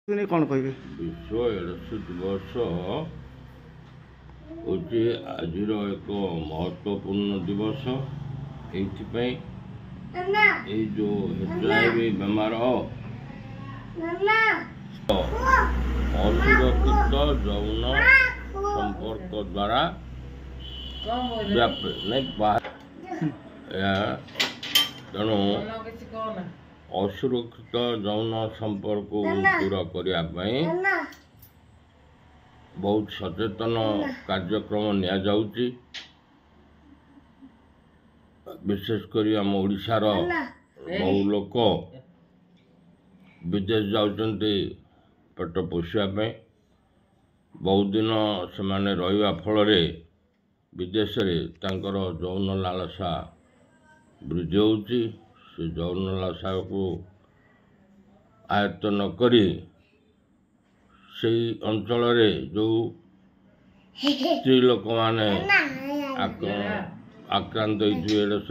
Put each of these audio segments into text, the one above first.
कौन कहे विश्व एड्स दिवस हूँ आज एक महत्वपूर्ण दिवस ये जो HIV बेमार असुरक्षित यौन संपर्क द्वारा तेणु असुरक्षित यौन संपर्क दूर करने बहुत सचेतन कार्यक्रम निया जाउची। विशेषकर आम ओडिशार बहु लोक विदेश जाउचंती पेट पोषापे बहुत दिन से माने रहिबा फल विदेश रे तांकर यौन लालसा वृद्धि होउची। से यौन लालसा को आयत्त न करी से अंचल रे जो स्त्री लोक माने आक्रांत एड्स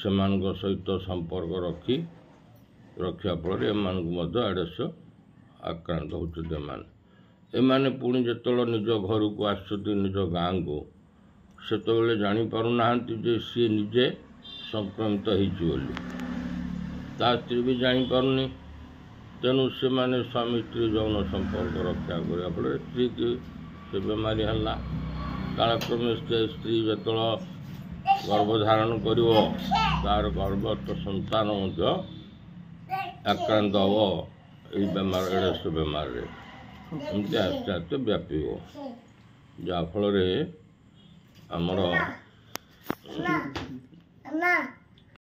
सहित संपर्क रखा फल एड्स आक्रांत होने पुणी जो निज घर को आस निज गाँ को से जापारूना सी निजे संक्रमित होली स्त्री भी जापारूनी। तेणु से माने स्वामी स्त्री यौन संपर्क रक्षा करने फल स्त्री की से बेमारी है कालक्रमे स्त्री जो गर्भधारण कर तार गर्भस्थ संतान आक्रांत हम ये बेमार एड्स बेमार एमती आस्ते आस्ते व्यापी जहाँफल आमर